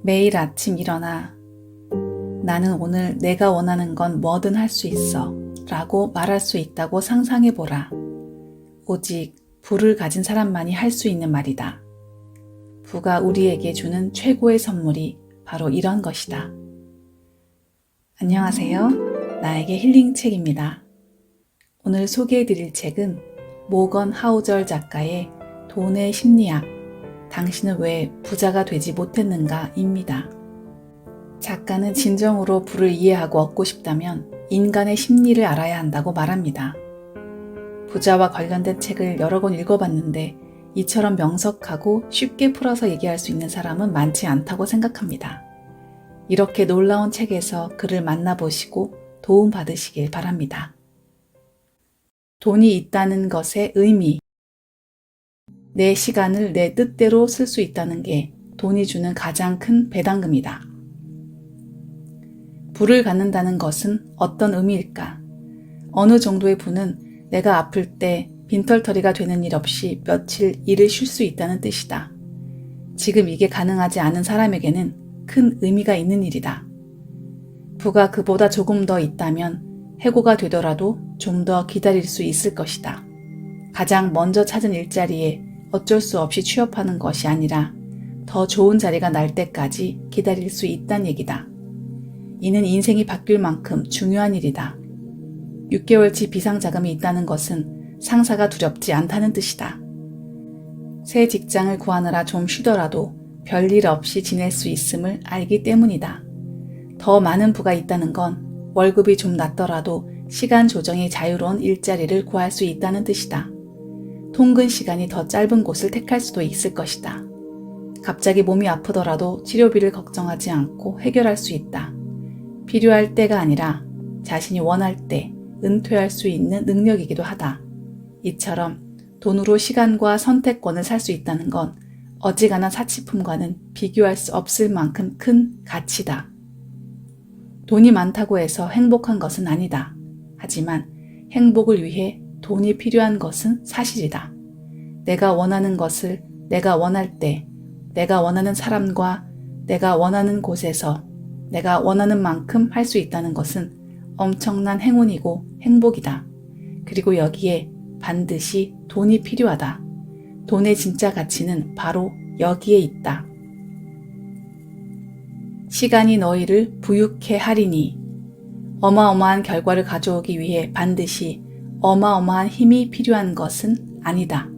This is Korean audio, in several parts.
매일 아침 일어나 나는 오늘 내가 원하는 건 뭐든 할 수 있어 라고 말할 수 있다고 상상해보라. 오직 부를 가진 사람만이 할 수 있는 말이다. 부가 우리에게 주는 최고의 선물이 바로 이런 것이다. 안녕하세요. 나에게 힐링 책입니다. 오늘 소개해드릴 책은 모건 하우절 작가의 돈의 심리학, 당신은 왜 부자가 되지 못했는가 입니다. 작가는 진정으로 부를 이해하고 얻고 싶다면 인간의 심리를 알아야 한다고 말합니다. 부자와 관련된 책을 여러 권 읽어봤는데 이처럼 명석하고 쉽게 풀어서 얘기할 수 있는 사람은 많지 않다고 생각합니다. 이렇게 놀라운 책에서 그를 만나보시고 도움받으시길 바랍니다. 돈이 있다는 것의 의미. 내 시간을 내 뜻대로 쓸 수 있다는 게 돈이 주는 가장 큰 배당금이다. 부를 갖는다는 것은 어떤 의미일까? 어느 정도의 부는 내가 아플 때 빈털터리가 되는 일 없이 며칠 일을 쉴 수 있다는 뜻이다. 지금 이게 가능하지 않은 사람에게는 큰 의미가 있는 일이다. 부가 그보다 조금 더 있다면 해고가 되더라도 좀 더 기다릴 수 있을 것이다. 가장 먼저 찾은 일자리에 어쩔 수 없이 취업하는 것이 아니라 더 좋은 자리가 날 때까지 기다릴 수 있다는 얘기다. 이는 인생이 바뀔 만큼 중요한 일이다. 6개월치 비상자금이 있다는 것은 상사가 두렵지 않다는 뜻이다. 새 직장을 구하느라 좀 쉬더라도 별일 없이 지낼 수 있음을 알기 때문이다. 더 많은 부가 있다는 건 월급이 좀 낮더라도 시간 조정이 자유로운 일자리를 구할 수 있다는 뜻이다. 통근 시간이 더 짧은 곳을 택할 수도 있을 것이다. 갑자기 몸이 아프더라도 치료비를 걱정하지 않고 해결할 수 있다. 필요할 때가 아니라 자신이 원할 때 은퇴할 수 있는 능력이기도 하다. 이처럼 돈으로 시간과 선택권을 살 수 있다는 건 어지간한 사치품과는 비교할 수 없을 만큼 큰 가치다. 돈이 많다고 해서 행복한 것은 아니다. 하지만 행복을 위해 돈이 필요한 것은 사실이다. 내가 원하는 것을 내가 원할 때, 내가 원하는 사람과 내가 원하는 곳에서 내가 원하는 만큼 할 수 있다는 것은 엄청난 행운이고 행복이다. 그리고 여기에 반드시 돈이 필요하다. 돈의 진짜 가치는 바로 여기에 있다. 시간이 너희를 부유케 하리니. 어마어마한 결과를 가져오기 위해 반드시 어마어마한 힘이 필요한 것은 아니다.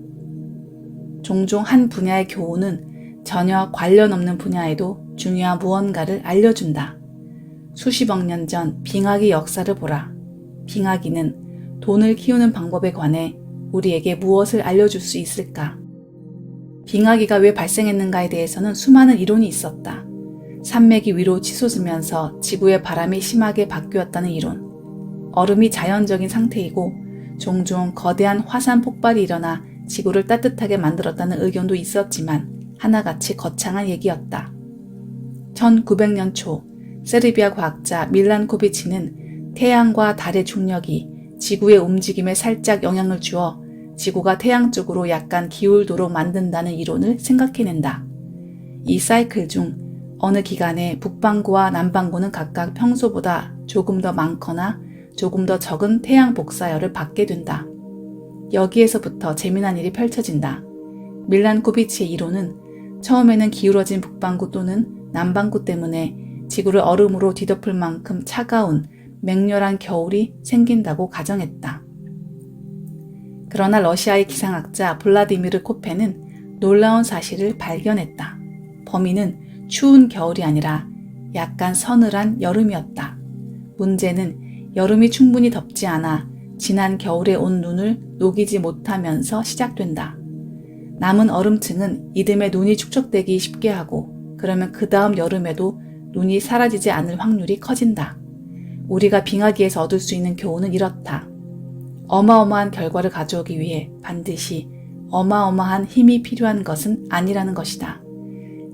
종종 한 분야의 교훈은 전혀 관련 없는 분야에도 중요한 무언가를 알려준다. 수십억 년 전 빙하기 역사를 보라. 빙하기는 돈을 키우는 방법에 관해 우리에게 무엇을 알려줄 수 있을까? 빙하기가 왜 발생했는가에 대해서는 수많은 이론이 있었다. 산맥이 위로 치솟으면서 지구의 바람이 심하게 바뀌었다는 이론, 얼음이 자연적인 상태이고 종종 거대한 화산 폭발이 일어나 지구를 따뜻하게 만들었다는 의견도 있었지만 하나같이 거창한 얘기였다. 1900년 초 세르비아 과학자 밀란코비치는 태양과 달의 중력이 지구의 움직임에 살짝 영향을 주어 지구가 태양 쪽으로 약간 기울도록 만든다는 이론을 생각해낸다. 이 사이클 중 어느 기간에 북반구와 남반구는 각각 평소보다 조금 더 많거나 조금 더 적은 태양 복사열을 받게 된다. 여기에서부터 재미난 일이 펼쳐진다. 밀란코비치의 이론은 처음에는 기울어진 북반구 또는 남반구 때문에 지구를 얼음으로 뒤덮을 만큼 차가운 맹렬한 겨울이 생긴다고 가정했다. 그러나 러시아의 기상학자 블라디미르 코페는 놀라운 사실을 발견했다. 범인은 추운 겨울이 아니라 약간 서늘한 여름이었다. 문제는 여름이 충분히 덥지 않아 지난 겨울에 온 눈을 녹이지 못하면서 시작된다. 남은 얼음층은 이듬해 눈이 축적되기 쉽게 하고 그러면 그 다음 여름에도 눈이 사라지지 않을 확률이 커진다. 우리가 빙하기에서 얻을 수 있는 교훈은 이렇다. 어마어마한 결과를 가져오기 위해 반드시 어마어마한 힘이 필요한 것은 아니라는 것이다.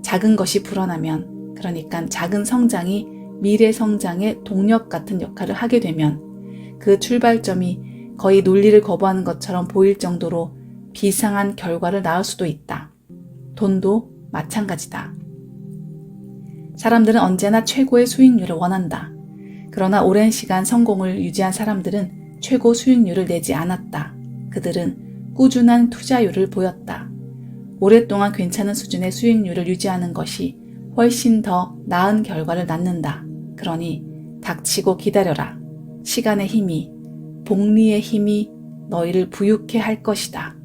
작은 것이 불어나면, 그러니까 작은 성장이 미래 성장의 동력 같은 역할을 하게 되면 그 출발점이 거의 논리를 거부하는 것처럼 보일 정도로 비상한 결과를 낳을 수도 있다. 돈도 마찬가지다. 사람들은 언제나 최고의 수익률을 원한다. 그러나 오랜 시간 성공을 유지한 사람들은 최고 수익률을 내지 않았다. 그들은 꾸준한 투자율을 보였다. 오랫동안 괜찮은 수준의 수익률을 유지하는 것이 훨씬 더 나은 결과를 낳는다. 그러니 닥치고 기다려라. 시간의 힘이, 복리의 힘이 너희를 부유케 할 것이다.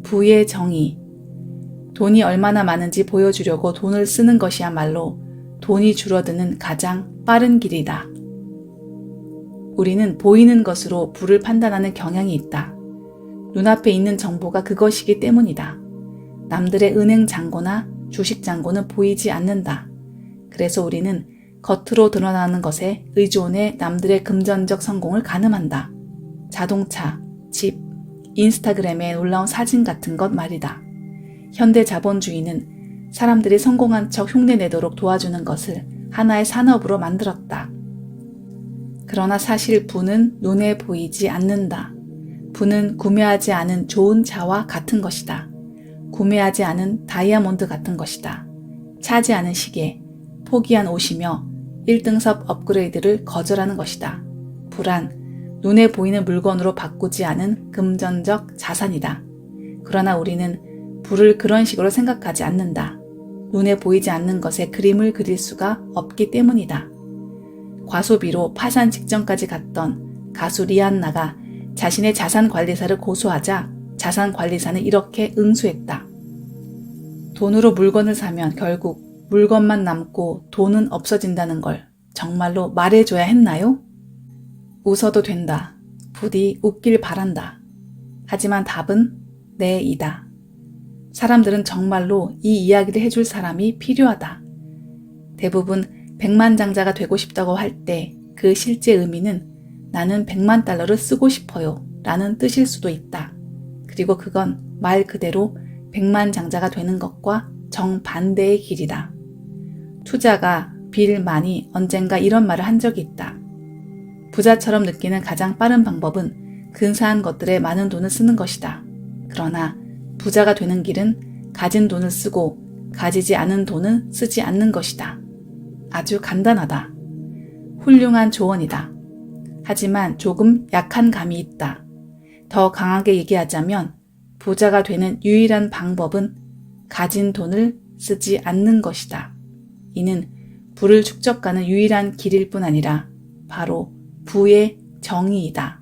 부의 정의. 돈이 얼마나 많은지 보여주려고 돈을 쓰는 것이야말로 돈이 줄어드는 가장 빠른 길이다. 우리는 보이는 것으로 부를 판단하는 경향이 있다. 눈앞에 있는 정보가 그것이기 때문이다. 남들의 은행 잔고나 주식 잔고는 보이지 않는다. 그래서 우리는 겉으로 드러나는 것에 의존해 남들의 금전적 성공을 가늠한다. 자동차, 집, 인스타그램에 올라온 사진 같은 것 말이다. 현대 자본주의는 사람들이 성공한 척 흉내내도록 도와주는 것을 하나의 산업으로 만들었다. 그러나 사실 부는 눈에 보이지 않는다. 부는 구매하지 않은 좋은 차와 같은 것이다. 구매하지 않은 다이아몬드 같은 것이다. 차지 않은 시계, 포기한 옷이며 1등석 업그레이드를 거절하는 것이다. 부란 눈에 보이는 물건으로 바꾸지 않은 금전적 자산이다. 그러나 우리는 부를 그런 식으로 생각하지 않는다. 눈에 보이지 않는 것에 그림을 그릴 수가 없기 때문이다. 과소비로 파산 직전까지 갔던 가수 리안나가 자신의 자산관리사를 고소하자 자산관리사는 이렇게 응수했다. 돈으로 물건을 사면 결국 물건만 남고 돈은 없어진다는 걸 정말로 말해줘야 했나요? 웃어도 된다. 부디 웃길 바란다. 하지만 답은 네이다. 사람들은 정말로 이 이야기를 해줄 사람이 필요하다. 대부분 백만장자가 되고 싶다고 할 때 그 실제 의미는 나는 100만 달러를 쓰고 싶어요 라는 뜻일 수도 있다. 그리고 그건 말 그대로 백만장자가 되는 것과 정반대의 길이다. 투자가 빌 만이 언젠가 이런 말을 한 적이 있다. 부자처럼 느끼는 가장 빠른 방법은 근사한 것들에 많은 돈을 쓰는 것이다. 그러나 부자가 되는 길은 가진 돈을 쓰고 가지지 않은 돈은 쓰지 않는 것이다. 아주 간단하다. 훌륭한 조언이다. 하지만 조금 약한 감이 있다. 더 강하게 얘기하자면 부자가 되는 유일한 방법은 가진 돈을 쓰지 않는 것이다. 이는 부를 축적하는 유일한 길일 뿐 아니라 바로 부의 정의이다.